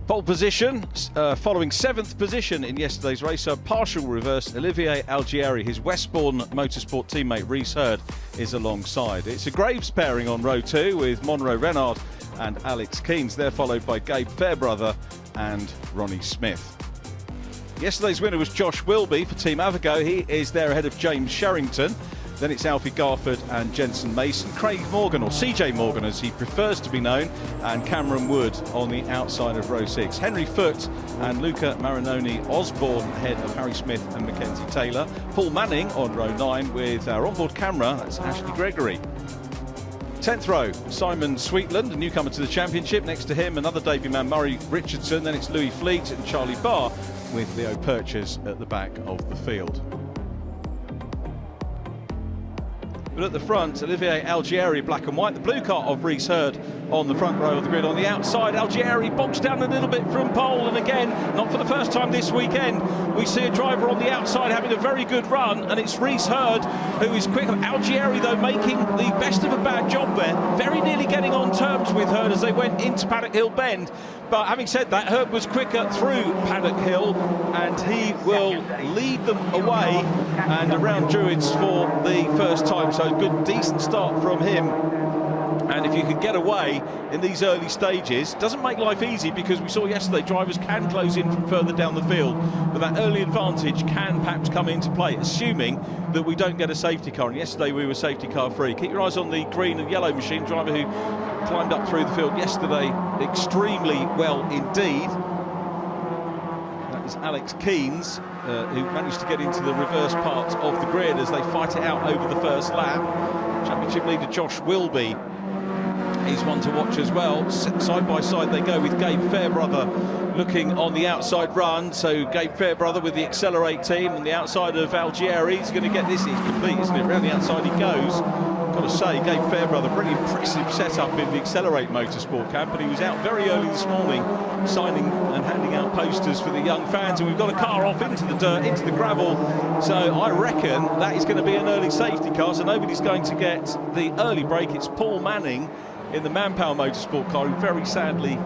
Pole position, following 7th position in yesterday's race, so partial reverse. Olivier Algieri, his Westbourne Motorsport teammate Reese Hurd, is alongside. It's a Graves pairing on row 2 with Monroe Renard and Alex Keynes. They're followed by Gabe Fairbrother and Ronnie Smith. Yesterday's winner was Josh Wilby for Team Avogo. He is there ahead of James Sherrington. Then it's Alfie Garford and Jensen Mason. Craig Morgan, or CJ Morgan as he prefers to be known, and Cameron Wood on the outside of row 6. Henry Foote and Luca Marinoni Osborne ahead of Harry Smith and Mackenzie Taylor. Paul Manning on row 9 with our onboard camera, that's Ashley Gregory. 10th row, Simon Sweetland, a newcomer to the championship. Next to him, another debut man, Murray Richardson. Then it's Louis Fleet and Charlie Barr with Leo Purchase at the back of the field. But at the front, Olivier Algieri, black and white. The blue car of Reese Hurd on the front row of the grid. On the outside, Algieri boxed down a little bit from pole. And again, not for the first time this weekend, we see a driver on the outside having a very good run. And it's Reese Hurd who is quick. Algieri, though, making the best of a bad job there. Very nearly getting on terms with Hurd as they went into Paddock Hill Bend. But having said that, Hurd was quicker through Paddock Hill, and he will lead them away and around Druids for the first time. So a good, decent start from him. And if you can get away in these early stages, doesn't make life easy, because we saw yesterday drivers can close in from further down the field, but that early advantage can perhaps come into play, assuming that we don't get a safety car. And yesterday we were safety car free. Keep your eyes on the green and yellow machine, driver who climbed up through the field yesterday extremely well indeed. That is Alex Keynes, who managed to get into the reverse part of the grid as they fight it out over the first lap. Championship leader Josh Wilby, he's one to watch as well. Side by side they go with Gabe Fairbrother looking on the outside run. So Gabe Fairbrother with the Accelerate team on the outside of Algieri. He's going to get this, he's complete, isn't it? Round the outside he goes. Got to say, Gabe Fairbrother, pretty impressive setup in the Accelerate Motorsport camp, but he was out very early this morning signing and handing out posters for the young fans, and we've got a car off into the dirt, into the gravel, so I reckon that is going to be an early safety car, so nobody's going to get the early break. It's Paul Manning in the Manpower Motorsport car, who very sadly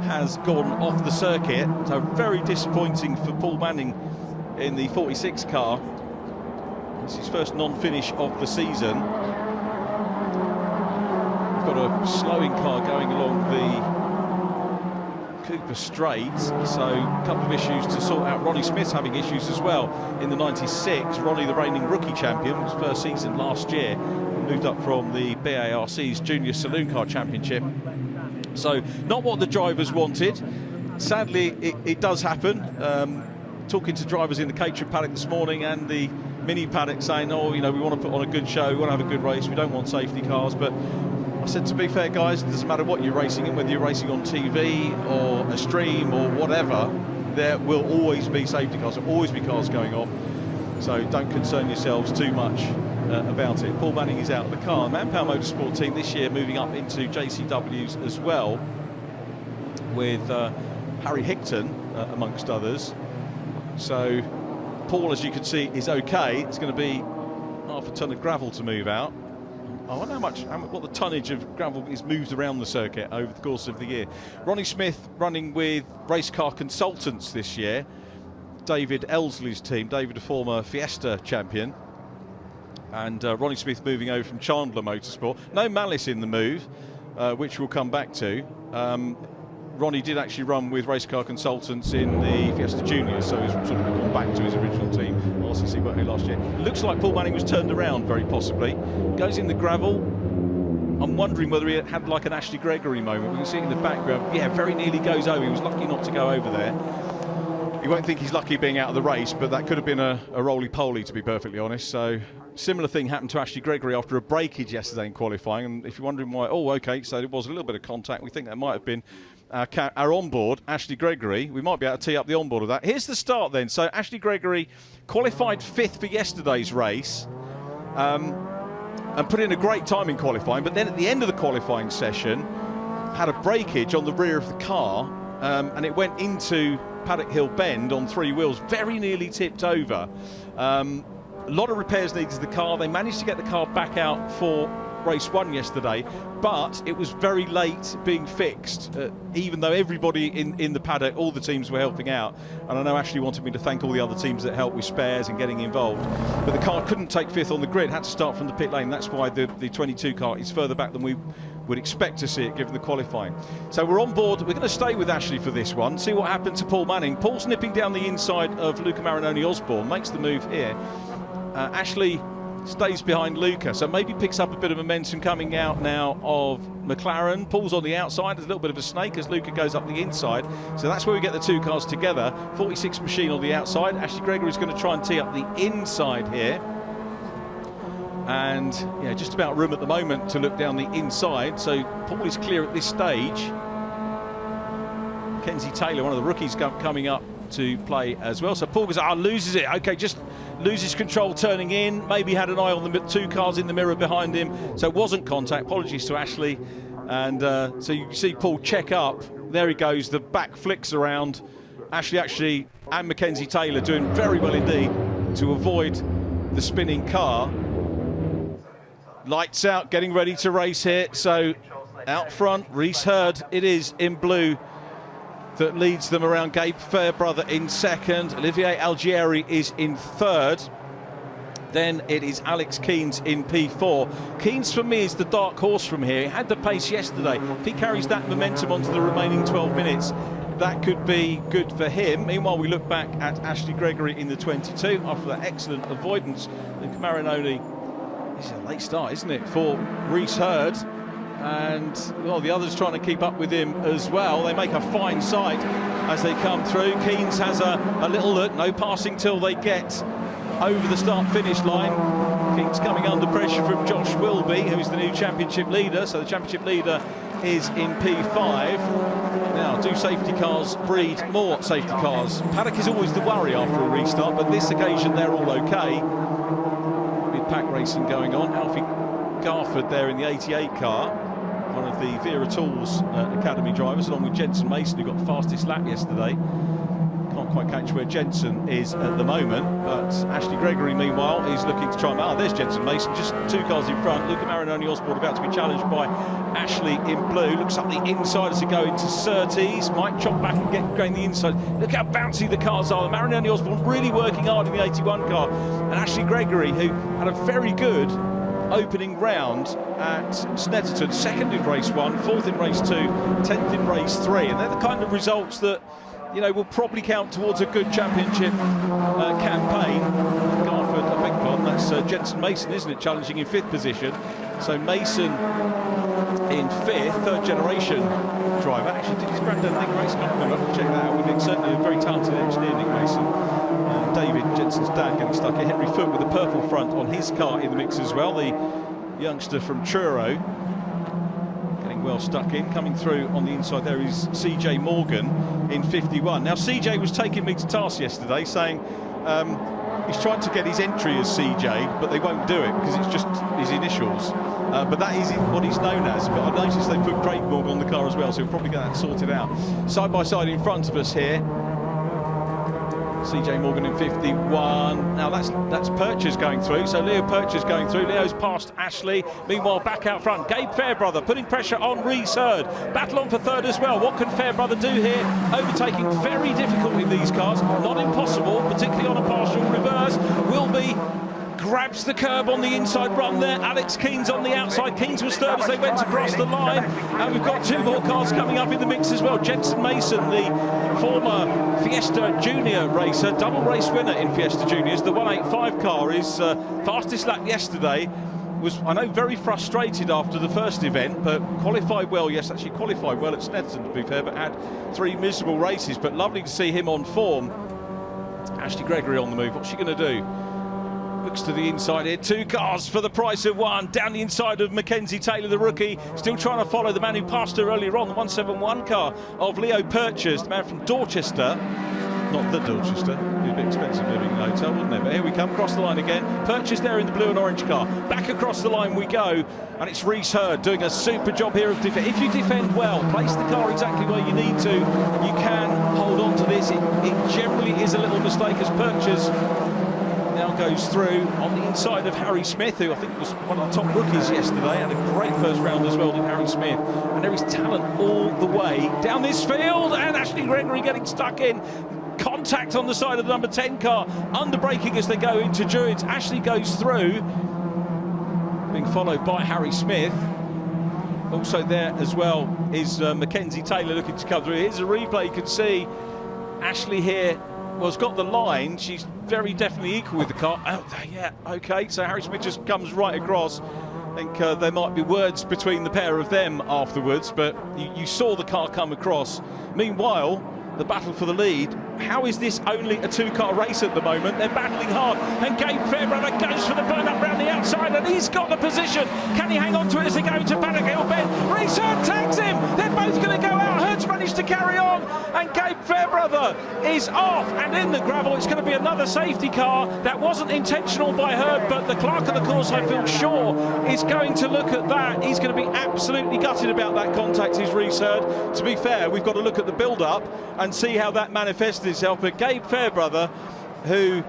has gone off the circuit, so very disappointing for Paul Manning in the 46 car. It's his first non-finish of the season. We've got a slowing car going along the Cooper Straight, so a couple of issues to sort out. Ronnie Smith's having issues as well in the 96. Ronnie, the reigning rookie champion, his first season last year, moved up from the BARC's Junior Saloon Car Championship. So not what the drivers wanted. Sadly, it does happen. Talking to drivers in the Caterham paddock this morning and the Mini paddock, saying, oh, you know, we want to put on a good show, we want to have a good race, we don't want safety cars. But I said, to be fair, guys, it doesn't matter what you're racing in, whether you're racing on TV or a stream or whatever, there will always be safety cars, there will always be cars going off. So don't concern yourselves too much about it. Paul Manning is out of the car. Manpower Motorsport team this year moving up into JCWs as well, with Harry Hickton amongst others. So Paul, as you can see, is okay. It's going to be half a tonne of gravel to move out. I wonder what the tonnage of gravel is moved around the circuit over the course of the year. Ronnie Smith running with Race Car Consultants this year. David Elsley's team. David, a former Fiesta champion. And Ronnie Smith moving over from Chandler Motorsport. No malice in the move, which we'll come back to. Ronnie did actually run with Race Car Consultants in the Fiesta Juniors, so he's sort of gone back to his original team, RCC Workday last year. Looks like Paul Manning was turned around, very possibly. Goes in the gravel. I'm wondering whether he had like an Ashley Gregory moment. We can see it in the background. Yeah, very nearly goes over. He was lucky not to go over there. You won't think he's lucky being out of the race, but that could have been a roly-poly, to be perfectly honest. So similar thing happened to Ashley Gregory after a breakage yesterday in qualifying. And if you're wondering why, oh, okay, so there was a little bit of contact. We think that might have been our onboard, Ashley Gregory. We might be able to tee up the onboard of that. Here's the start then. So Ashley Gregory qualified 5th for yesterday's race and put in a great time in qualifying. But then at the end of the qualifying session, had a breakage on the rear of the car and it went into Paddock Hill Bend on 3 wheels, very nearly tipped over. A lot of repairs needed to the car. They managed to get the car back out for race 1 yesterday, but it was very late being fixed, even though everybody in the paddock, all the teams were helping out. And I know Ashley wanted me to thank all the other teams that helped with spares and getting involved. But the car couldn't take 5th on the grid, had to start from the pit lane. That's why the 22 car is further back than we would expect to see it given the qualifying. So we're on board. We're going to stay with Ashley for this one, see what happened to Paul Manning. Paul's nipping down the inside of Luca Marinoni Osborne, makes the move here. Ashley stays behind Luca, so maybe picks up a bit of momentum coming out now of McLaren. Paul's on the outside, there's a little bit of a snake as Luca goes up the inside. So that's where we get the two cars together. 46 machine on the outside. Ashley Gregory's going to try and tee up the inside here. And yeah, just about room at the moment to look down the inside. So Paul is clear at this stage. Mackenzie Taylor, one of the rookies, coming up to play as well. So Paul goes, loses it. Okay, just loses control turning in. Maybe had an eye on the two cars in the mirror behind him. So it wasn't contact. Apologies to Ashley. And so you can see Paul check up. There he goes. The back flicks around. Ashley and Mackenzie Taylor doing very well indeed to avoid the spinning car. Lights out, getting ready to race here. So out front, Reese Hurd, it is in blue, that leads them around. Gabe Fairbrother in second. Olivier Algieri is in third. Then it is Alex Keynes in P4. Keynes, for me, is the dark horse from here. He had the pace yesterday. If he carries that momentum onto the remaining 12 minutes, that could be good for him. Meanwhile, we look back at Ashley Gregory in the 22 after that excellent avoidance. Luca Marinoni, it's a late start, isn't it, for Reese Hurd? And well, the others trying to keep up with him as well. They make a fine sight as they come through. Keynes has a little look, no passing till they get over the start-finish line. Keynes coming under pressure from Josh Wilby, who's the new championship leader. So the championship leader is in P5. Now, do safety cars breed more safety cars? Paddock is always the worry after a restart, but this occasion they're all okay. Pack racing going on. Alfie Garford there in the 88 car, one of the Vera Tools Academy drivers, along with Jensen Mason, who got the fastest lap yesterday. Can't quite catch where Jensen is at the moment, but Ashley Gregory, meanwhile, is looking to try and... there's Jensen Mason, just two cars in front. Luca Marinoni Osborne about to be challenged by Ashley in blue. Looks up the inside as he go into Surtees. Might chop back and get going the inside. Look how bouncy the cars are. Marinoni Osborne really working hard in the 81 car. And Ashley Gregory, who had a very good opening round at Snetterton, second in race 1, fourth in race 2, 10th in race 3. And they're the kind of results that, you know, will probably count towards a good championship campaign. Garford, I beg pardon, that's Jensen Mason, isn't it, challenging in 5th position. So Mason in 5th, third generation driver. Actually, did his granddad Nick Mason? I can't remember, I have to check that out. It's certainly a very talented engineer, Nick Mason. David, Jensen's dad, getting stuck here. Henry Foote with a purple front on his car in the mix as well. The youngster from Truro. Well stuck in. Coming through on the inside there is CJ Morgan in 51. Now CJ was taking me to task yesterday, saying he's trying to get his entry as CJ, but they won't do it because it's just his initials. But that is what he's known as. But I noticed they put Craig Morgan on the car as well, so we'll probably get that sorted out. Side by side in front of us here, CJ Morgan in 51. Now that's Purchase going through. So Leo Purchase going through. Leo's past Ashley. Meanwhile, back out front, Gabe Fairbrother putting pressure on Reese Hurd. Battle on for third as well. What can Fairbrother do here? Overtaking very difficult in these cars. Not impossible, particularly on a partial reverse. Wilby grabs the curb on the inside run there. Alex Keynes on the outside. Keynes was third as they went across the line. And we've got two more cars coming up in the mix as well. Jensen Mason, the former Fiesta Junior racer, double race winner in Fiesta Juniors. The 185 car is fastest lap yesterday. Was, I know, very frustrated after the first event, but qualified well. Yes, actually qualified well at Snetterton, to be fair, but had 3 miserable races. But lovely to see him on form. Ashley Gregory on the move. What's she going to do? Looks to the inside here. 2 cars for the price of 1. Down the inside of Mackenzie Taylor, the rookie. Still trying to follow the man who passed her earlier on, the 171 car of Leo Purchase, the man from Dorchester. Not the Dorchester. It'd be a bit expensive living in a hotel, wouldn't it? But here we come, across the line again. Purchase there in the blue and orange car. Back across the line we go. And it's Reese Hurd doing a super job here of defense. If you defend well, place the car exactly where you need to, you can hold on to this. It generally is a little mistake as Purchase now goes through on the inside of Harry Smith, who I think was one of the top rookies yesterday. Had a great first round as well, did Harry Smith. And there is talent all the way down this field, and Ashley Gregory getting stuck in. Contact on the side of the number 10 car, under braking as they go into Druids. Ashley goes through, being followed by Harry Smith. Also there as well is Mackenzie Taylor looking to come through. Here's a replay. You can see Ashley here, well, has got the line. She's very definitely equal with the car. Oh, yeah, okay. So Harry Smith just comes right across. I think there might be words between the pair of them afterwards, but you saw the car come across. Meanwhile, the battle for the lead. How is this only a two-car race at the moment? They're battling hard, and Gabe Fairbrother goes for the burn-up round the outside, and he's got the position. Can he hang on to it as they go into Paddock Hill Bend? Reece Hurd tags him. They're both going to go out. Hurd's managed to carry on, and Gabe Fairbrother is off, and in the gravel it's going to be another safety car. That wasn't intentional by Hurd, but the clerk of the course, I feel sure, is going to look at that. He's going to be absolutely gutted about that contact, is Reece Hurd. To be fair, we've got to look at the build-up and see how that manifested itself. But Gabe Fairbrother, who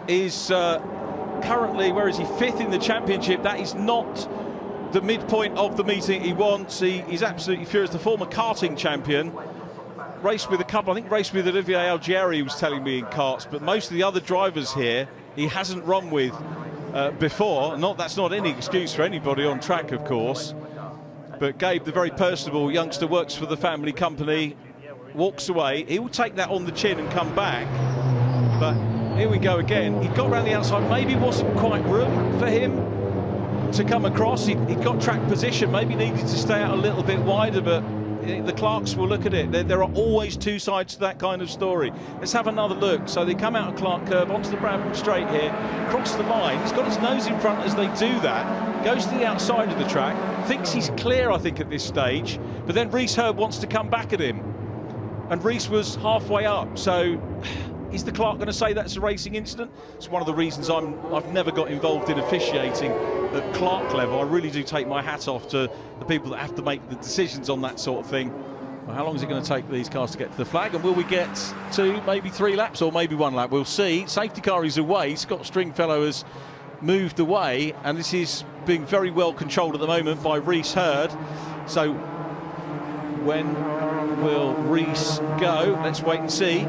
is currently, where is he, 5th in the championship, that is not the midpoint of the meeting he wants. He's absolutely furious. The former karting champion, raced with a couple, I think raced with Olivier Algieri, he was telling me, in karts, but most of the other drivers here he hasn't run with before. That's not any excuse for anybody on track, of course. But Gabe, the very personable youngster, works for the family company, walks away. He will take that on the chin and come back. But here we go again. He got around the outside. Maybe wasn't quite room for him to come across. He'd got track position. Maybe needed to stay out a little bit wider, but the Clarks will look at it. There are always two sides to that kind of story. Let's have another look. So they come out of Clark Curve onto the Bradham Straight here, cross the line. He's got his nose in front as they do that. Goes to the outside of the track. Thinks he's clear, I think, at this stage. But then Reece Hurd wants to come back at him. And Reece was halfway up. So is the Clark going to say that's a racing incident? It's one of the reasons I've never got involved in officiating at Clark level. I really do take my hat off to the people that have to make the decisions on that sort of thing. Well, how long is it going to take these cars to get to the flag? And will we get 2, maybe 3 laps, or maybe 1 lap? We'll see. Safety car is away. Scott Stringfellow has moved away, and this is being very well controlled at the moment by Reece Hurd. So when will Reece go? Let's wait and see.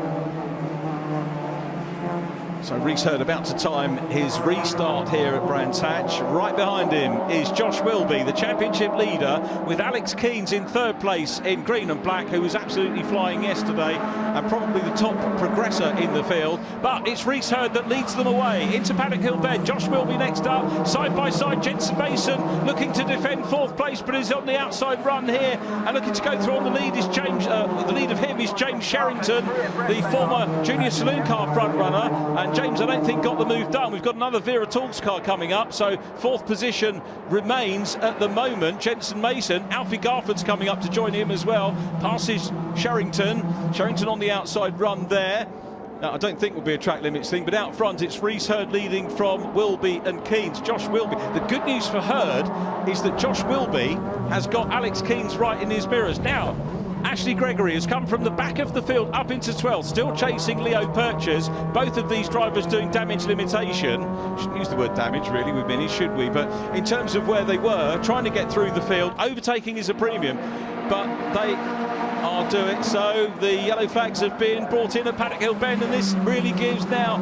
So Reece Hurd about to time his restart here at Brands Hatch. Right behind him is Josh Wilby, the championship leader, with Alex Keens in 3rd place in green and black, who was absolutely flying yesterday and probably the top progressor in the field. But it's Reece Hurd that leads them away into Paddock Hill Bend. Josh Wilby next up, side by side. Jensen Mason looking to defend 4th place, but is on the outside run here and looking to go through on the lead. Is James, the lead of him is James Sherrington, the former junior saloon car front runner, and James, I don't think, got the move done. We've got another Vera Tools car coming up, so 4th position remains at the moment. Jensen Mason, Alfie Garford's coming up to join him as well. Passes Sherrington on the outside run there. Now, I don't think it will be a track limits thing, but out front it's Reece Hurd leading from Wilby and Keens. Josh Wilby. The good news for Hurd is that Josh Wilby has got Alex Keens right in his mirrors. Now, Ashley Gregory has come from the back of the field up into 12th, still chasing Leo Purchase. Both of these drivers doing damage limitation. Shouldn't use the word damage really with Mini, should we? But in terms of where they were, trying to get through the field, overtaking is a premium, but they are doing so. The yellow flags have been brought in at Paddock Hill Bend, and this really gives now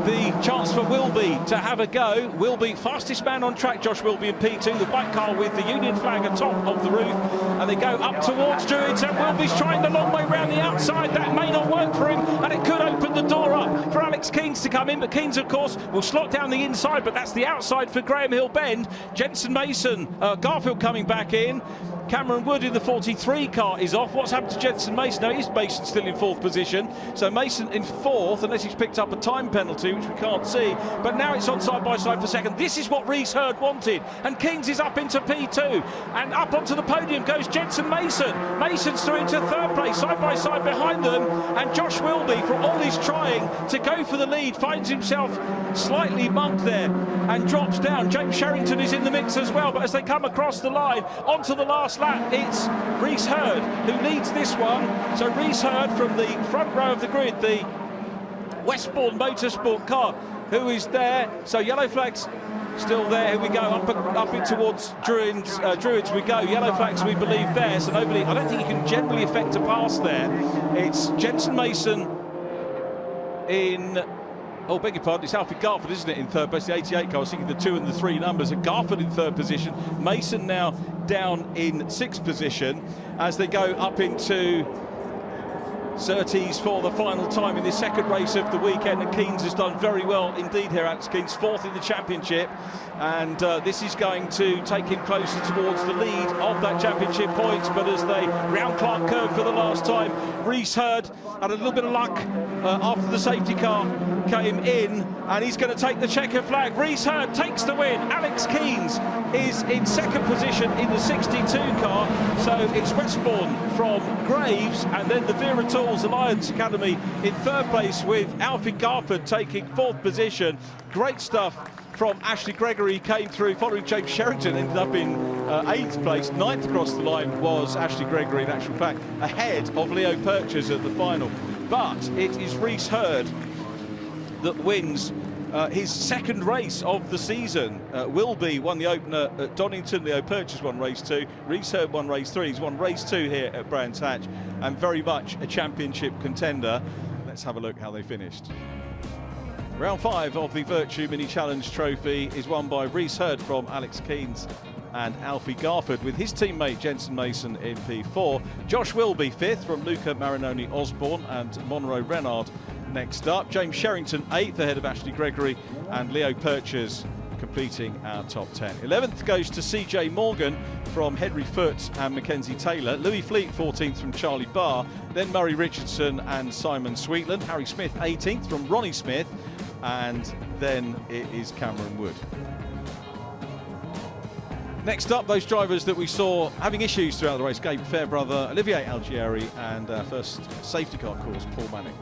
the chance for Wilby to have a go. Wilby, fastest man on track, Josh Wilby in P2, the white car with the Union flag atop of the roof, and they go up towards Druids, and Wilby's trying the long way round the outside. That may not work for him, and it could open the door up for Alex Keens to come in, but Keens, of course, will slot down the inside, but that's the outside for Graham Hill Bend. Jensen Mason, Garfield coming back in. Cameron Wood in the 43 car is off. What's happened to Jensen Mason? No, is Mason still in 4th position? So Mason in 4th, unless he's picked up a time penalty, which we can't see. But now it's on side by side for 2nd. This is what Reece Hurd wanted. And Keens is up into P2. And up onto the podium goes Jensen Mason. Mason's through into 3rd place, side by side behind them. And Josh Wilby, for all he's trying to go for the lead, finds himself slightly mugged there and drops down. James Sherrington is in the mix as well. But as they come across the line, onto the last lap, it's Reece Hurd who leads this one. So Reece Hurd from the front row of the grid, the Westbourne Motorsport car who is there. So yellow flags still there. Here we go, up in towards Druids we go. Yellow flags, we believe, there. So nobody, I don't think you can generally affect a pass there. It's Jensen Mason in, oh, beg your pardon, it's Alfie Garford, isn't it, in third place, the 88 car. I was thinking the 2 and the 3 numbers. And Garford in third position. Mason now down in sixth position as they go up into Surtees for the final time in this second race of the weekend. And Keens has done very well indeed here. Alex Keens, fourth in the championship, and this is going to take him closer towards the lead of that championship points. But as they round Clark Curve for the last time, Reese Hurd had a little bit of luck after the safety car came in, and he's going to take the checker flag. Reese Hurd takes the win. Alex Keens is in second position in the 62 car. So it's Westbourne from Graves, and then the Vera Tools Alliance Academy in third place, with Alfie Garford taking fourth position. Great stuff from Ashley Gregory, came through following James Sherrington, ended up in 8th place. 9th across the line was Ashley Gregory, in actual fact, ahead of Leo Purchase at the final. But it is Reese Hurd that wins his second race of the season. Wilby won the opener at Donington. Leo Purchase won race 2. Reese Hurd won race 3. He's won race 2 here at Brands Hatch, and very much a championship contender. Let's have a look how they finished. Round 5 of the Vertu Mini Challenge Trophy is won by Reese Hurd from Alex Keens and Alfie Garford, with his teammate Jensen Mason in P4. Josh Wilby 5th from Luca Marinoni Osborne and Monroe Renard next up. James Sherrington 8th ahead of Ashley Gregory, and Leo Purchase completing our top 10. 11th goes to CJ Morgan from Henry Foote and Mackenzie Taylor. Louis Fleet 14th from Charlie Barr, then Murray Richardson and Simon Sweetland. Harry Smith 18th from Ronnie Smith, and then it is Cameron Wood. Next up, those drivers that we saw having issues throughout the race: Gabe Fairbrother, Olivier Algieri, and our first safety car course, Paul Manning.